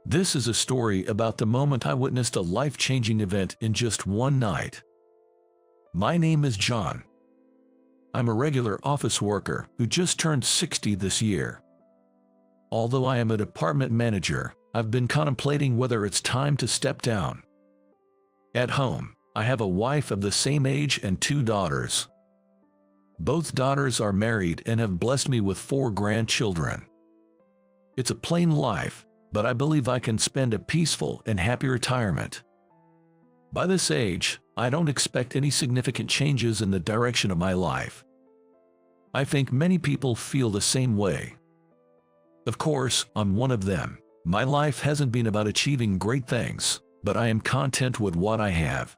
This is a story about the moment I witnessed a life-changing event in just one night. My name is John. I'm a regular office worker who just turned 60 this year. Although I am a department manager, I've been contemplating whether it's time to step down. At home, I have a wife of the same age and 2 daughters. Both daughters are married and have blessed me with 4 grandchildren. It's a plain life, but I believe I can spend a peaceful and happy retirement. By this age, I don't expect any significant changes in the direction of my life. I think many people feel the same way. Of course, I'm one of them. My life hasn't been about achieving great things, but I am content with what I have.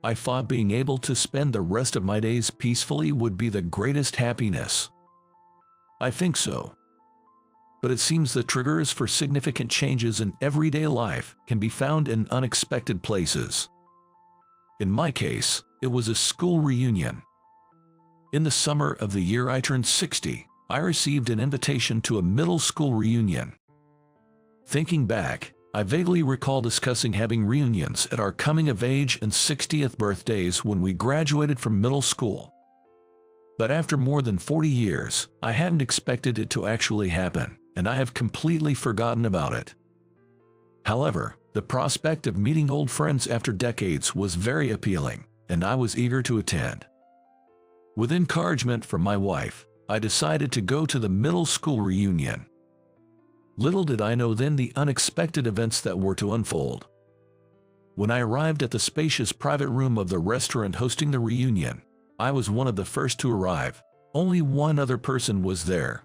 I thought being able to spend the rest of my days peacefully would be the greatest happiness. I think so. But it seems the triggers for significant changes in everyday life can be found in unexpected places. In my case, it was a school reunion. In the summer of the year I turned 60, I received an invitation to a middle school reunion. Thinking back, I vaguely recall discussing having reunions at our coming-of-age and 60th birthdays when we graduated from middle school. But after more than 40 years, I hadn't expected it to actually happen, and I have completely forgotten about it. However, the prospect of meeting old friends after decades was very appealing, and I was eager to attend. With encouragement from my wife, I decided to go to the middle school reunion. Little did I know then the unexpected events that were to unfold. When I arrived at the spacious private room of the restaurant hosting the reunion, I was one of the first to arrive. Only one other person was there.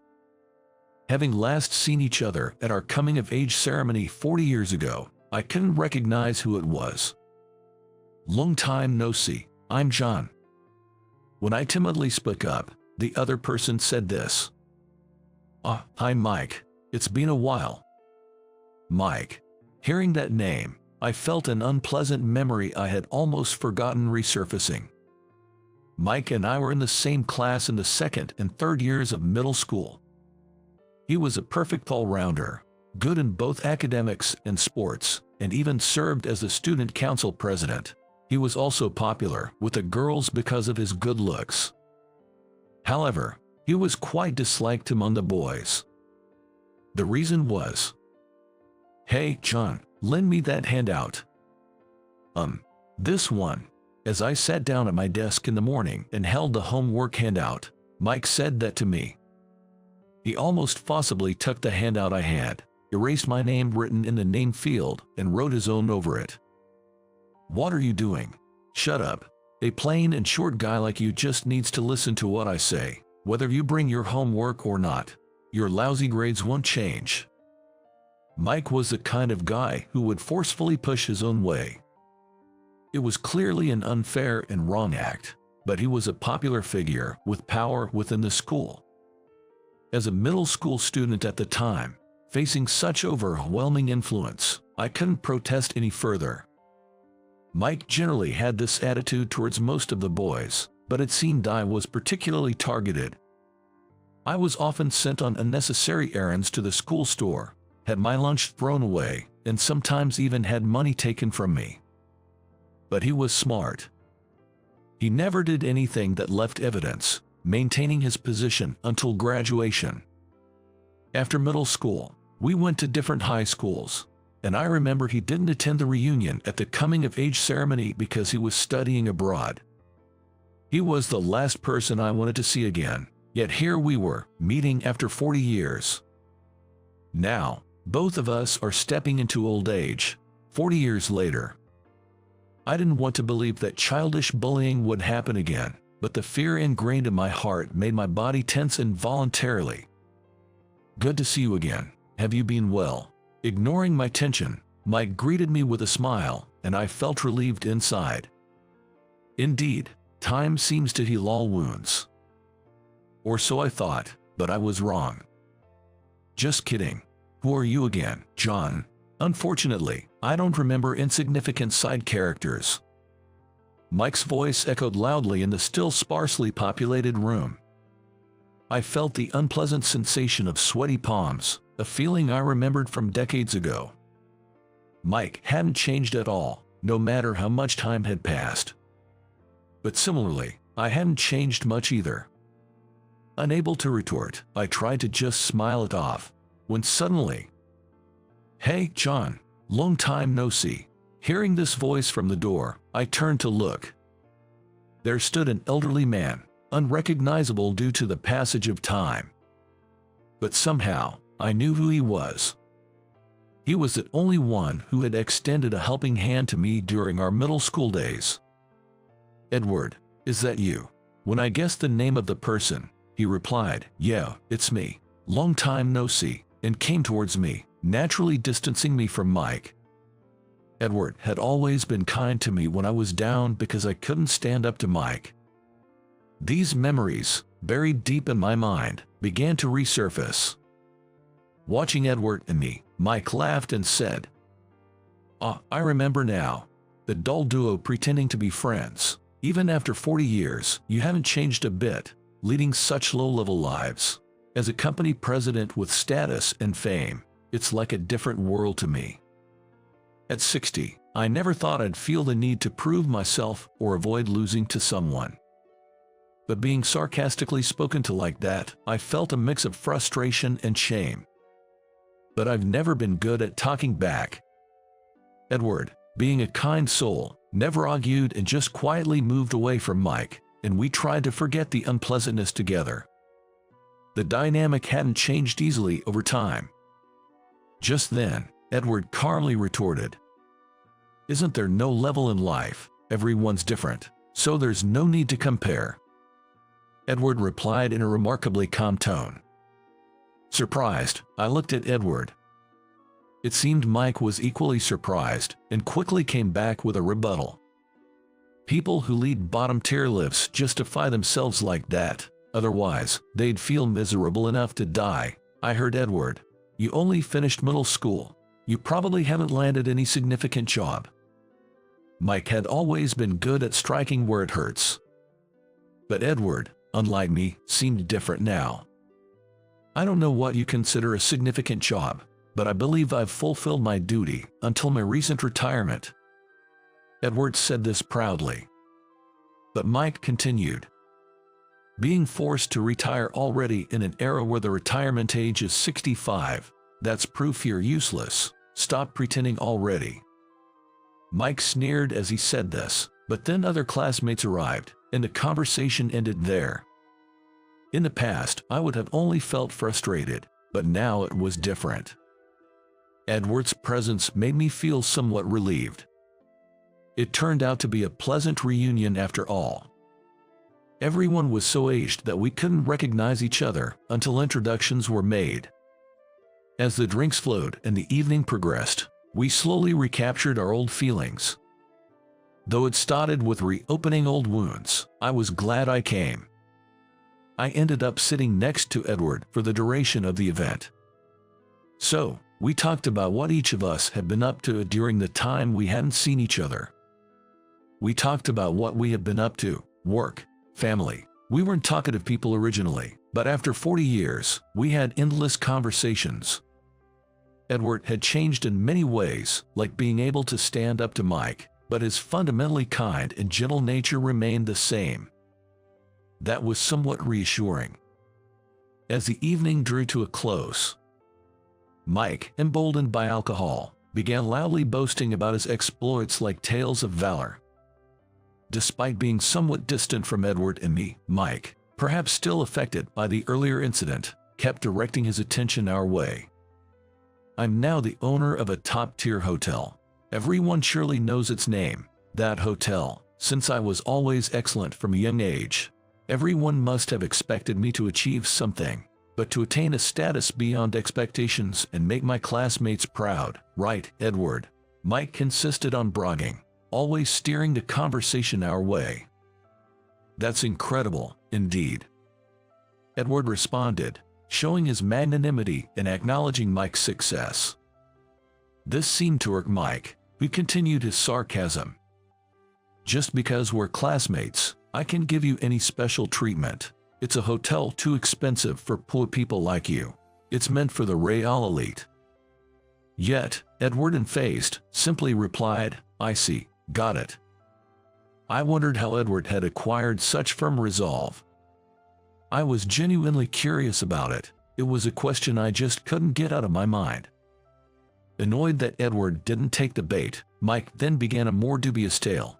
Having last seen each other at our coming-of-age ceremony 40 years ago, I couldn't recognize who it was. "Long time no see, I'm John." When I timidly spoke up, the other person said this. Hi Mike, it's been a while." Mike. Hearing that name, I felt an unpleasant memory I had almost forgotten resurfacing. Mike and I were in the same class in the 2nd and 3rd years of middle school. He was a perfect all-rounder, good in both academics and sports, and even served as the student council president. He was also popular with the girls because of his good looks. However, he was quite disliked among the boys. The reason was, "Hey, John, lend me that handout." This one. As I sat down at my desk in the morning and held the homework handout, Mike said that to me. He almost forcibly took the handout I had, erased my name written in the name field, and wrote his own over it. "What are you doing? Shut up. A plain and short guy like you just needs to listen to what I say, whether you bring your homework or not. Your lousy grades won't change." Mike was the kind of guy who would forcefully push his own way. It was clearly an unfair and wrong act, but he was a popular figure with power within the school. As a middle school student at the time, facing such overwhelming influence, I couldn't protest any further. Mike generally had this attitude towards most of the boys, but it seemed I was particularly targeted. I was often sent on unnecessary errands to the school store, had my lunch thrown away, and sometimes even had money taken from me. But he was smart. He never did anything that left evidence, maintaining his position until graduation. After middle school, we went to different high schools, and I remember he didn't attend the reunion at the coming-of-age ceremony because he was studying abroad. He was the last person I wanted to see again, yet here we were, meeting after 40 years. Now, both of us are stepping into old age, 40 years later. I didn't want to believe that childish bullying would happen again, but the fear ingrained in my heart made my body tense involuntarily. "Good to see you again. Have you been well?" Ignoring my tension, Mike greeted me with a smile, and I felt relieved inside. Indeed, time seems to heal all wounds. Or so I thought, but I was wrong. "Just kidding. Who are you again, John?" Unfortunately, I don't remember insignificant side characters. Mike's voice echoed loudly in the still sparsely populated room. I felt the unpleasant sensation of sweaty palms, a feeling I remembered from decades ago. Mike hadn't changed at all, no matter how much time had passed. But similarly, I hadn't changed much either. Unable to retort, I tried to just smile it off, when suddenly, "Hey, John, long time no see." Hearing this voice from the door, I turned to look. There stood an elderly man, unrecognizable due to the passage of time. But somehow, I knew who he was. He was the only one who had extended a helping hand to me during our middle school days. "Edward, is that you?" When I guessed the name of the person, he replied, "Yeah, it's me. Long time no see," and came towards me, naturally distancing me from Mike. Edward had always been kind to me when I was down because I couldn't stand up to Mike. These memories, buried deep in my mind, began to resurface. Watching Edward and me, Mike laughed and said, "Ah, I remember now. The dull duo pretending to be friends. Even after 40 years, you haven't changed a bit, leading such low-level lives. As a company president with status and fame, it's like a different world to me. At 60, I never thought I'd feel the need to prove myself or avoid losing to someone." But being sarcastically spoken to like that, I felt a mix of frustration and shame. But I've never been good at talking back. Edward, being a kind soul, never argued and just quietly moved away from Mike, and we tried to forget the unpleasantness together. The dynamic hadn't changed easily over time. Just then, Edward calmly retorted, "Isn't there no level in life? Everyone's different, so there's no need to compare." Edward replied in a remarkably calm tone. Surprised, I looked at Edward. It seemed Mike was equally surprised and quickly came back with a rebuttal. "People who lead bottom-tier lives justify themselves like that, otherwise, they'd feel miserable enough to die." I heard Edward, "You only finished middle school. You probably haven't landed any significant job." Mike had always been good at striking where it hurts. But Edward, unlike me, seemed different now. "I don't know what you consider a significant job, but I believe I've fulfilled my duty until my recent retirement." Edward said this proudly. But Mike continued, "Being forced to retire already in an era where the retirement age is 65, that's proof you're useless. Stop pretending already." Mike sneered as he said this, but then other classmates arrived, and the conversation ended there. In the past, I would have only felt frustrated, but now it was different. Edward's presence made me feel somewhat relieved. It turned out to be a pleasant reunion after all. Everyone was so aged that we couldn't recognize each other until introductions were made. As the drinks flowed and the evening progressed, we slowly recaptured our old feelings. Though it started with reopening old wounds, I was glad I came. I ended up sitting next to Edward for the duration of the event. So, we talked about what each of us had been up to during the time we hadn't seen each other. We talked about what we had been up to, work, family. We weren't talkative people originally, but after 40 years, we had endless conversations. Edward had changed in many ways, like being able to stand up to Mike, but his fundamentally kind and gentle nature remained the same. That was somewhat reassuring. As the evening drew to a close, Mike, emboldened by alcohol, began loudly boasting about his exploits like tales of valor. Despite being somewhat distant from Edward and me, Mike, perhaps still affected by the earlier incident, kept directing his attention our way. "I'm now the owner of a top-tier hotel. Everyone surely knows its name, that hotel, since I was always excellent from a young age. Everyone must have expected me to achieve something, but to attain a status beyond expectations and make my classmates proud, right, Edward?" Mike insisted on bragging, always steering the conversation our way. "That's incredible, indeed," Edward responded, showing his magnanimity and acknowledging Mike's success. This seemed to irk Mike, who continued his sarcasm. "Just because we're classmates, I can give you any special treatment. It's a hotel too expensive for poor people like you." It's meant for the real elite. Yet, Edward, unfazed, simply replied, I see, got it. I wondered how Edward had acquired such firm resolve. I was genuinely curious about it. It was a question I just couldn't get out of my mind. Annoyed that Edward didn't take the bait, Mike then began a more dubious tale.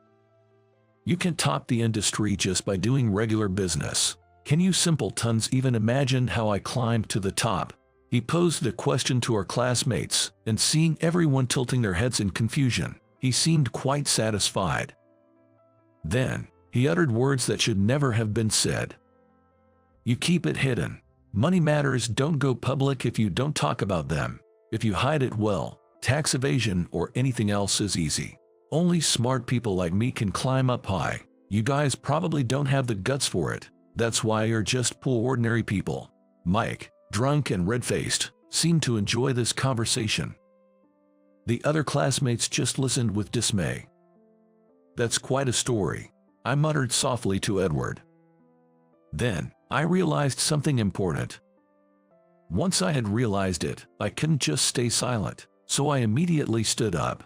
You can top the industry just by doing regular business. Can you simpletons even imagine how I climbed to the top? He posed the question to our classmates, and seeing everyone tilting their heads in confusion, he seemed quite satisfied. Then, he uttered words that should never have been said. You keep it hidden. Money matters don't go public if you don't talk about them. If you hide it well, tax evasion or anything else is easy. Only smart people like me can climb up high. You guys probably don't have the guts for it. That's why you're just poor ordinary people. Mike, drunk and red-faced, seemed to enjoy this conversation. The other classmates just listened with dismay. That's quite a story, I muttered softly to Edward. Then, I realized something important. Once I had realized it, I couldn't just stay silent, so I immediately stood up.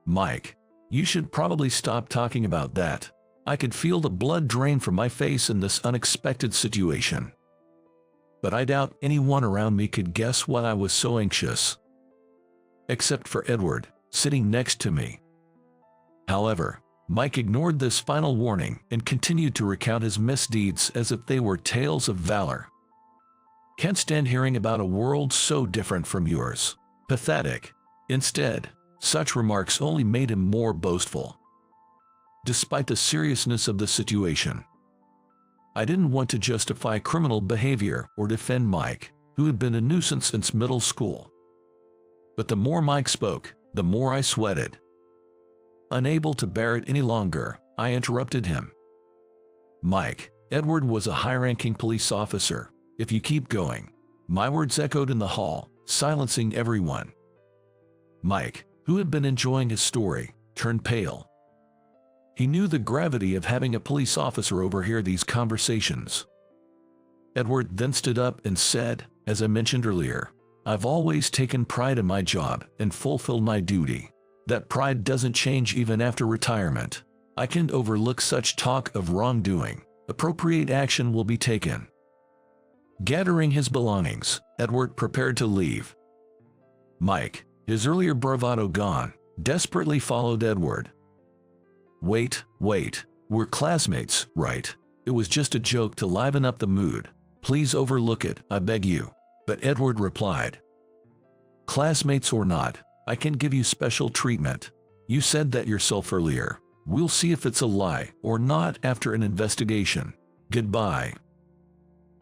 Mike, you should probably stop talking about that. I could feel the blood drain from my face in this unexpected situation. But I doubt anyone around me could guess why I was so anxious. Except for Edward, sitting next to me. However, Mike ignored this final warning and continued to recount his misdeeds as if they were tales of valor. Can't stand hearing about a world so different from yours. Pathetic. Instead, such remarks only made him more boastful. Despite the seriousness of the situation, I didn't want to justify criminal behavior or defend Mike, who had been a nuisance since middle school. But the more Mike spoke, the more I sweated. Unable to bear it any longer, I interrupted him. Mike, Edward was a high-ranking police officer. If you keep going. My words echoed in the hall, silencing everyone. Mike, who had been enjoying his story, turned pale. He knew the gravity of having a police officer overhear these conversations. Edward then stood up and said, as I mentioned earlier, I've always taken pride in my job and fulfilled my duty. That pride doesn't change even after retirement. I can't overlook such talk of wrongdoing. Appropriate action will be taken. Gathering his belongings, Edward prepared to leave. Mike, his earlier bravado gone, desperately followed Edward. Wait, we're classmates, right? It was just a joke to liven up the mood. Please overlook it, I beg you. But Edward replied, classmates or not, I can give you special treatment. You said that yourself earlier. We'll see if it's a lie or not after an investigation. Goodbye.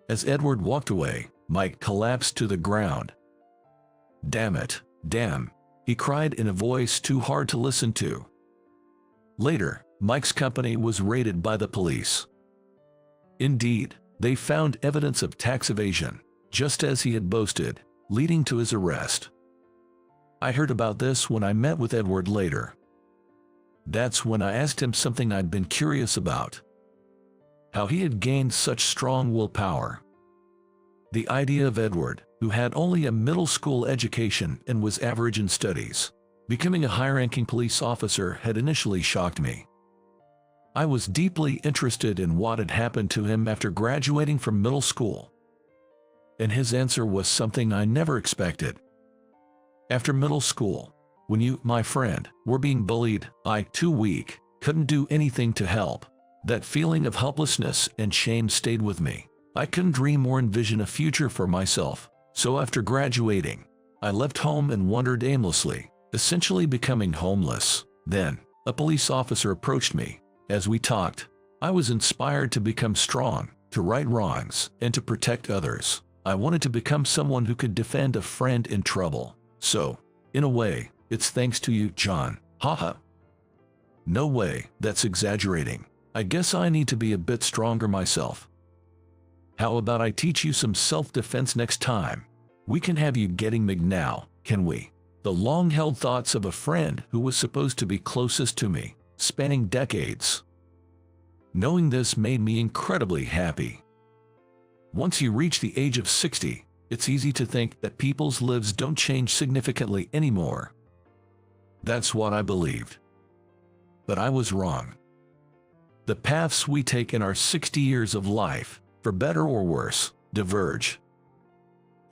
As Edward walked away, Mike collapsed to the ground. Damn it, damn, he cried in a voice too hard to listen to. Later, Mike's company was raided by the police. Indeed, they found evidence of tax evasion, just as he had boasted, leading to his arrest. I heard about this when I met with Edward later. That's when I asked him something I'd been curious about. How he had gained such strong willpower. The idea of Edward, who had only a middle school education and was average in studies, becoming a high-ranking police officer had initially shocked me. I was deeply interested in what had happened to him after graduating from middle school. And his answer was something I never expected. After middle school, when you, my friend, were being bullied, I, too weak, couldn't do anything to help. That feeling of helplessness and shame stayed with me. I couldn't dream or envision a future for myself, so after graduating, I left home and wandered aimlessly, essentially becoming homeless. Then, a police officer approached me. As we talked, I was inspired to become strong, to right wrongs, and to protect others. I wanted to become someone who could defend a friend in trouble. So, in a way, it's thanks to you, John. Haha. No way, that's exaggerating. I guess I need to be a bit stronger myself. How about I teach you some self-defense next time? We can have you getting mig now, can we? The long-held thoughts of a friend who was supposed to be closest to me, spanning decades. Knowing this made me incredibly happy. Once you reach the age of 60, it's easy to think that people's lives don't change significantly anymore. That's what I believed. But I was wrong. The paths we take in our 60 years of life, for better or worse, diverge.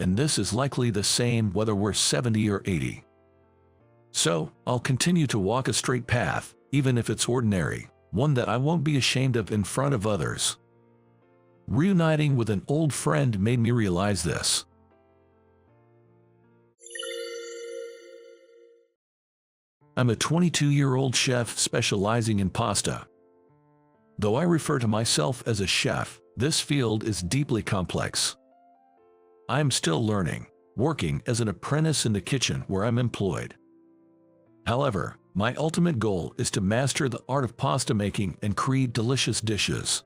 And this is likely the same whether we're 70 or 80. So, I'll continue to walk a straight path, even if it's ordinary, one that I won't be ashamed of in front of others. Reuniting with an old friend made me realize this. I'm a 22-year-old chef specializing in pasta. Though I refer to myself as a chef, this field is deeply complex. I'm still learning, working as an apprentice in the kitchen where I'm employed. However, my ultimate goal is to master the art of pasta making and create delicious dishes.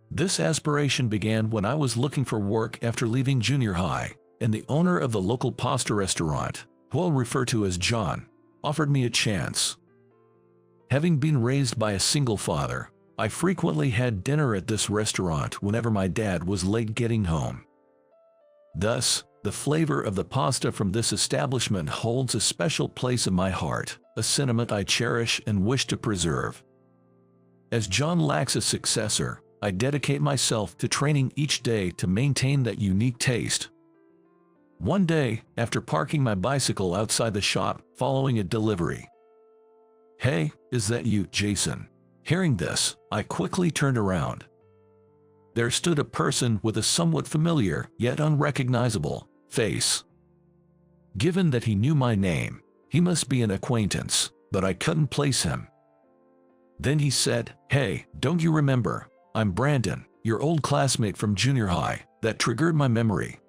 This aspiration began when I was looking for work after leaving junior high, and the owner of the local pasta restaurant, who I'll refer to as John, offered me a chance. Having been raised by a single father, I frequently had dinner at this restaurant whenever my dad was late getting home. Thus, the flavor of the pasta from this establishment holds a special place in my heart, a sentiment I cherish and wish to preserve. As John lacks a successor, I dedicate myself to training each day to maintain that unique taste. One day, after parking my bicycle outside the shop following a delivery. "Hey, is that you, Jason?" Hearing this, I quickly turned around. There stood a person with a somewhat familiar, yet unrecognizable, face. Given that he knew my name, he must be an acquaintance, but I couldn't place him. Then he said, "Hey, don't you remember? I'm Brandon, your old classmate from junior high." That triggered my memory.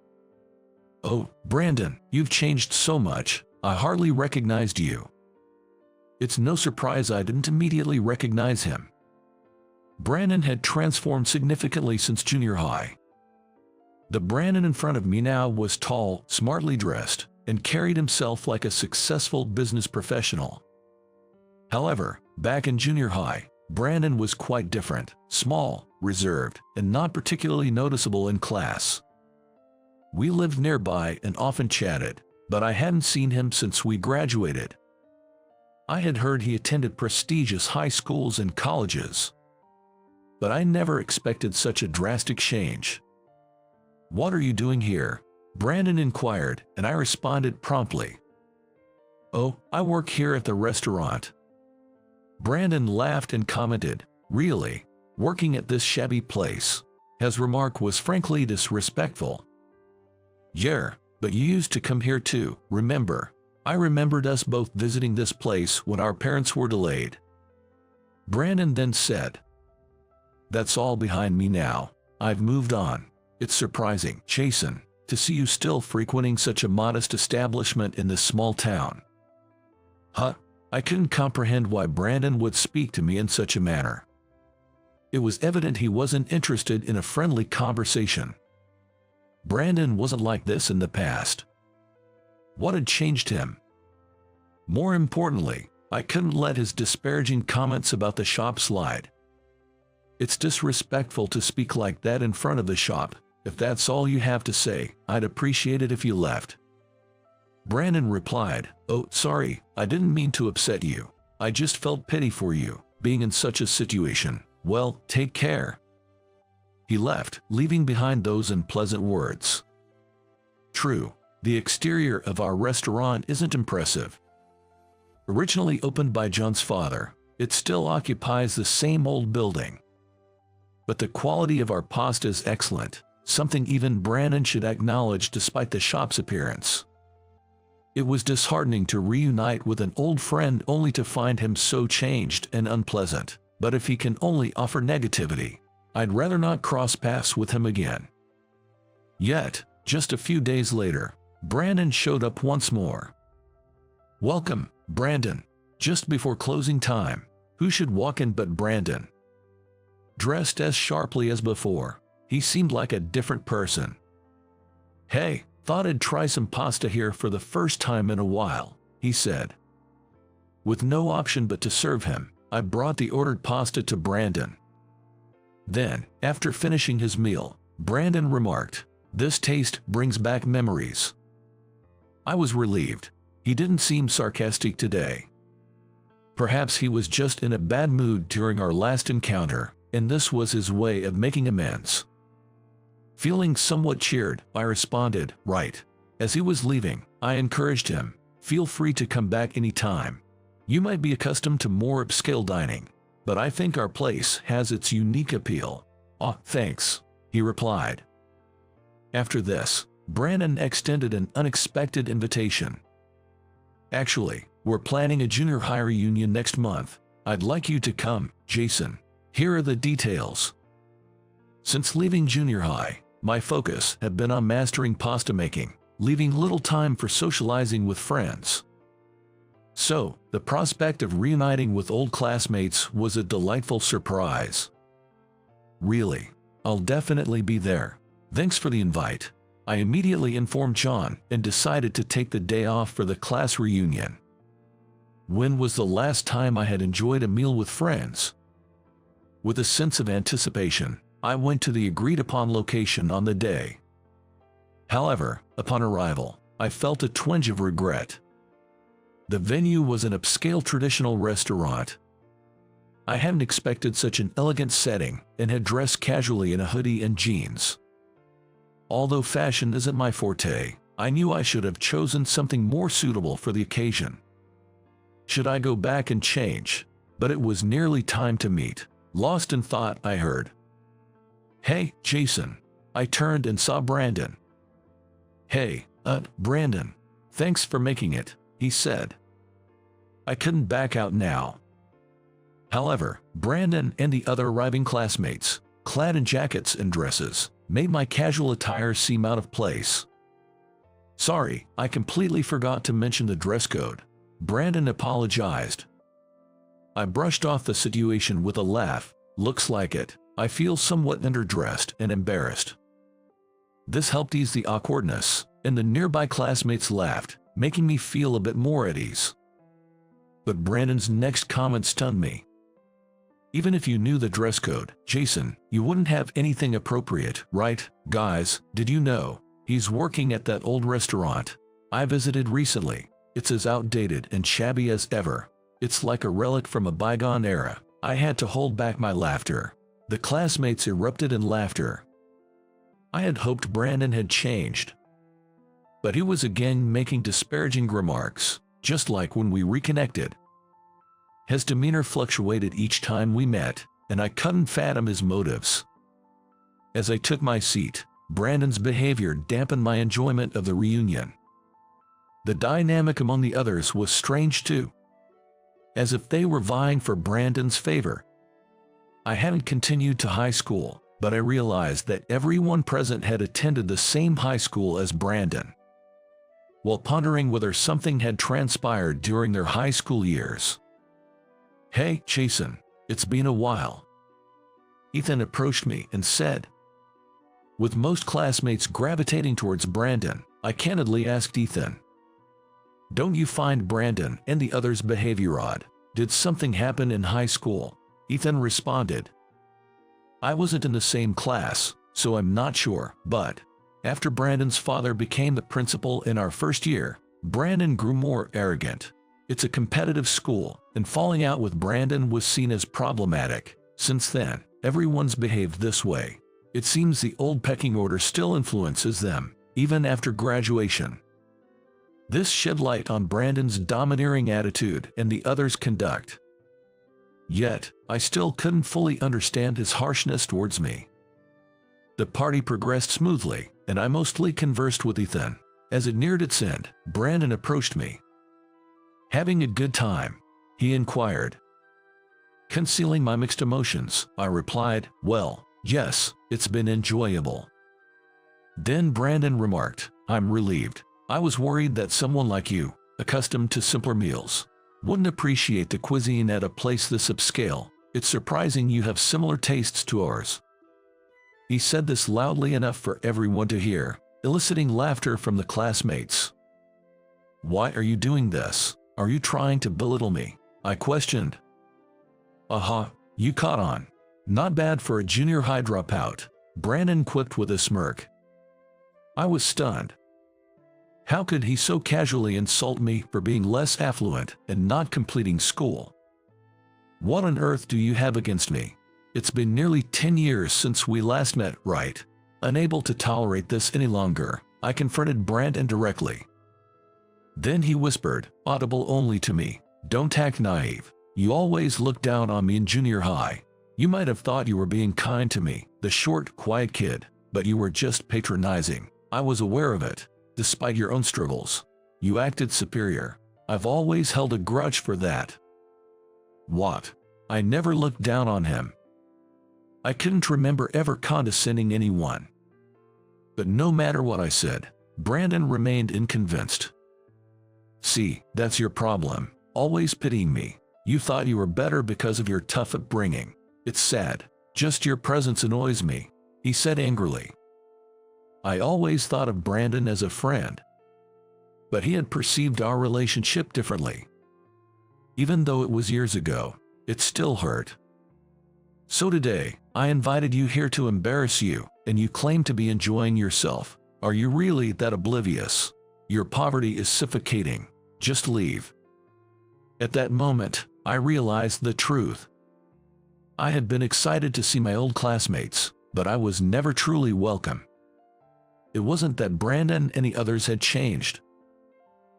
"Oh, Brandon, you've changed so much, I hardly recognized you." It's no surprise I didn't immediately recognize him. Brandon had transformed significantly since junior high. The Brandon in front of me now was tall, smartly dressed, and carried himself like a successful business professional. However, back in junior high, Brandon was quite different, small, reserved, and not particularly noticeable in class. We lived nearby and often chatted, but I hadn't seen him since we graduated. I had heard he attended prestigious high schools and colleges. But I never expected such a drastic change. "What are you doing here?" Brandon inquired, and I responded promptly. "Oh, I work here at the restaurant." Brandon laughed and commented, "Really? Working at this shabby place?" His remark was frankly disrespectful. "Yeah, but you used to come here too, remember?" I remembered us both visiting this place when our parents were delayed. Brandon then said, "That's all behind me now. I've moved on. It's surprising, Jason, to see you still frequenting such a modest establishment in this small town." Huh? I couldn't comprehend why Brandon would speak to me in such a manner. It was evident he wasn't interested in a friendly conversation. Brandon wasn't like this in the past. What had changed him? More importantly, I couldn't let his disparaging comments about the shop slide. It's disrespectful to speak like that in front of the shop. If that's all you have to say, I'd appreciate it if you left. Brandon replied, "Oh, sorry, I didn't mean to upset you. I just felt pity for you, being in such a situation. Well, take care." He left, leaving behind those unpleasant words. True, the exterior of our restaurant isn't impressive. Originally opened by John's father, it still occupies the same old building. But the quality of our pasta is excellent, something even Brandon should acknowledge despite the shop's appearance. It was disheartening to reunite with an old friend only to find him so changed and unpleasant, but if he can only offer negativity, I'd rather not cross paths with him again. Yet, just a few days later, Brandon showed up once more. "Welcome, Brandon." Just before closing time, who should walk in but Brandon? Dressed as sharply as before, he seemed like a different person. "Hey, thought I'd try some pasta here for the first time in a while," he said. With no option but to serve him, I brought the ordered pasta to Brandon. Then, after finishing his meal, Brandon remarked, This taste brings back memories. I was relieved. He didn't seem sarcastic today. Perhaps he was just in a bad mood during our last encounter, and this was his way of making amends. Feeling somewhat cheered, I responded, "Right." As he was leaving, I encouraged him, "Feel free to come back anytime. You might be accustomed to more upscale dining, but I think our place has its unique appeal." "Oh, thanks," he replied. After this, Brandon extended an unexpected invitation. "Actually, we're planning a junior high reunion next month. I'd like you to come, Jason. Here are the details." Since leaving junior high, my focus had been on mastering pasta making, leaving little time for socializing with friends. So, the prospect of reuniting with old classmates was a delightful surprise. "Really? I'll definitely be there. Thanks for the invite." I immediately informed John and decided to take the day off for the class reunion. When was the last time I had enjoyed a meal with friends? With a sense of anticipation, I went to the agreed-upon location on the day. However, upon arrival, I felt a twinge of regret. The venue was an upscale traditional restaurant. I hadn't expected such an elegant setting and had dressed casually in a hoodie and jeans. Although fashion isn't my forte, I knew I should have chosen something more suitable for the occasion. Should I go back and change? But it was nearly time to meet. Lost in thought, I heard, "Hey, Jason." I turned and saw Brandon. "Hey, Brandon. Thanks for making it," he said. I couldn't back out now. However, Brandon and the other arriving classmates, clad in jackets and dresses, made my casual attire seem out of place. "Sorry, I completely forgot to mention the dress code," Brandon apologized. I brushed off the situation with a laugh. "Looks like it. I feel somewhat underdressed and embarrassed." This helped ease the awkwardness, and the nearby classmates laughed, making me feel a bit more at ease. But Brandon's next comment stunned me. "Even if you knew the dress code, Jason, you wouldn't have anything appropriate, right? Guys, did you know he's working at that old restaurant I visited recently? It's as outdated and shabby as ever. It's like a relic from a bygone era." I had to hold back my laughter. The classmates erupted in laughter. I had hoped Brandon had changed. But he was again making disparaging remarks, just like when we reconnected. His demeanor fluctuated each time we met, and I couldn't fathom his motives. As I took my seat, Brandon's behavior dampened my enjoyment of the reunion. The dynamic among the others was strange too, as if they were vying for Brandon's favor. I hadn't continued to high school, but I realized that everyone present had attended the same high school as Brandon. While pondering whether something had transpired during their high school years. "Hey, Jason, it's been a while." Ethan approached me and said. With most classmates gravitating towards Brandon, I candidly asked Ethan, "Don't you find Brandon and the others' behavior odd? Did something happen in high school?" Ethan responded, "I wasn't in the same class, so I'm not sure, but after Brandon's father became the principal in our first year, Brandon grew more arrogant. It's a competitive school, and falling out with Brandon was seen as problematic. Since then, everyone's behaved this way. It seems the old pecking order still influences them, even after graduation." This shed light on Brandon's domineering attitude and the others' conduct. Yet, I still couldn't fully understand his harshness towards me. The party progressed smoothly, and I mostly conversed with Ethan. As it neared its end, Brandon approached me. "Having a good time?" he inquired. Concealing my mixed emotions, I replied, "Well, yes, it's been enjoyable." Then Brandon remarked, "I'm relieved. I was worried that someone like you, accustomed to simpler meals, wouldn't appreciate the cuisine at a place this upscale. It's surprising you have similar tastes to ours." He said this loudly enough for everyone to hear, eliciting laughter from the classmates. "Why are you doing this? Are you trying to belittle me?" I questioned. "Aha, you caught on. Not bad for a junior high dropout," Brandon quipped with a smirk. I was stunned. How could he so casually insult me for being less affluent and not completing school? What on earth do you have against me? It's been nearly 10 years since we last met, right? Unable to tolerate this any longer, I confronted Brandon directly. Then he whispered, audible only to me, "Don't act naive. You always looked down on me in junior high. You might have thought you were being kind to me, the short, quiet kid, but you were just patronizing. I was aware of it. Despite your own struggles, you acted superior. I've always held a grudge for that." What? I never looked down on him. I couldn't remember ever condescending anyone. But no matter what I said, Brandon remained unconvinced. "See, that's your problem, always pitying me. You thought you were better because of your tough upbringing. It's sad. Just your presence annoys me," he said angrily. I always thought of Brandon as a friend, but he had perceived our relationship differently. Even though it was years ago, it still hurt. "So today, I invited you here to embarrass you, and you claim to be enjoying yourself. Are you really that oblivious? Your poverty is suffocating. Just leave." At that moment, I realized the truth. I had been excited to see my old classmates, but I was never truly welcome. It wasn't that Brandon and the others had changed.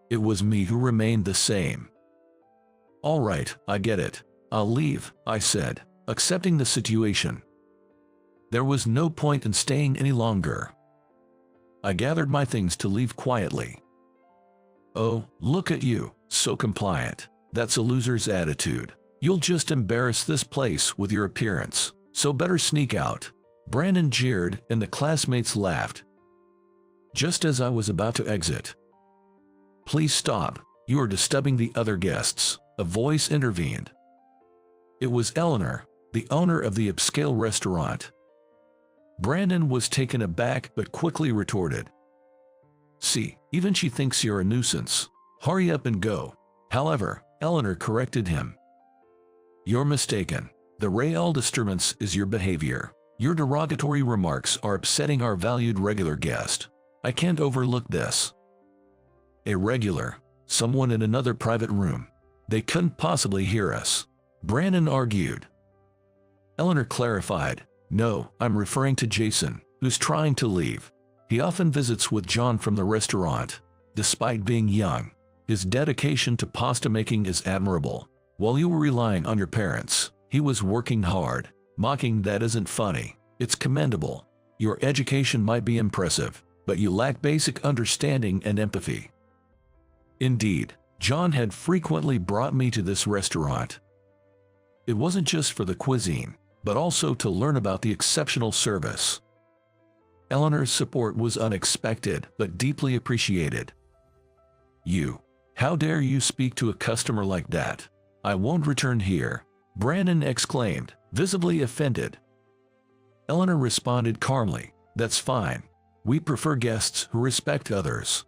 It was me who remained the same. "All right, I get it. I'll leave," I said, accepting the situation. There was no point in staying any longer. I gathered my things to leave quietly. "Oh, look at you, so compliant. That's a loser's attitude. You'll just embarrass this place with your appearance, so better sneak out." Brandon jeered and the classmates laughed. Just as I was about to exit, "Please stop, you are disturbing the other guests," a voice intervened. It was Eleanor, the owner of the upscale restaurant. Brandon was taken aback but quickly retorted, "See, even she thinks you're a nuisance. Hurry up and go." However, Eleanor corrected him. "You're mistaken. The real disturbance is your behavior. Your derogatory remarks are upsetting our valued regular guest. I can't overlook this." A regular, someone in another private room. They couldn't possibly hear us, Brandon argued. Eleanor clarified, "No, I'm referring to Jason, who's trying to leave. He often visits with John from the restaurant. Despite being young, his dedication to pasta making is admirable. While you were relying on your parents, he was working hard. Mocking that isn't funny. It's commendable. Your education might be impressive, but you lack basic understanding and empathy." Indeed, John had frequently brought me to this restaurant. It wasn't just for the cuisine, but also to learn about the exceptional service. Eleanor's support was unexpected but deeply appreciated. "You, how dare you speak to a customer like that? I won't return here," Brandon exclaimed, visibly offended. Eleanor responded calmly, "That's fine. We prefer guests who respect others."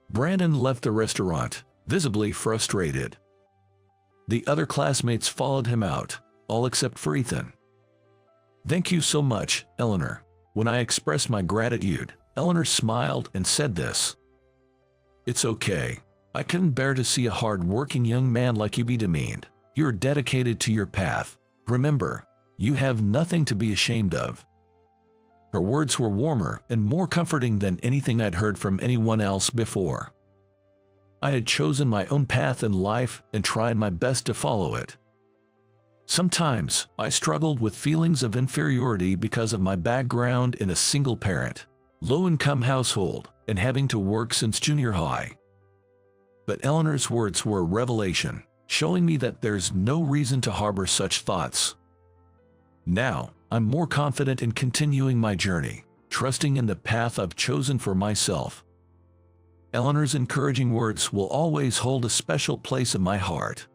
Brandon left the restaurant, visibly frustrated. The other classmates followed him out, all except for Ethan. "Thank you so much, Eleanor." When I expressed my gratitude, Eleanor smiled and said this, "It's okay. I couldn't bear to see a hard-working young man like you be demeaned. You're dedicated to your path. Remember, you have nothing to be ashamed of." Her words were warmer and more comforting than anything I'd heard from anyone else before. I had chosen my own path in life and tried my best to follow it. Sometimes, I struggled with feelings of inferiority because of my background in a single-parent, low-income household and having to work since junior high. But Eleanor's words were a revelation, showing me that there's no reason to harbor such thoughts. Now, I'm more confident in continuing my journey, trusting in the path I've chosen for myself. Eleanor's encouraging words will always hold a special place in my heart.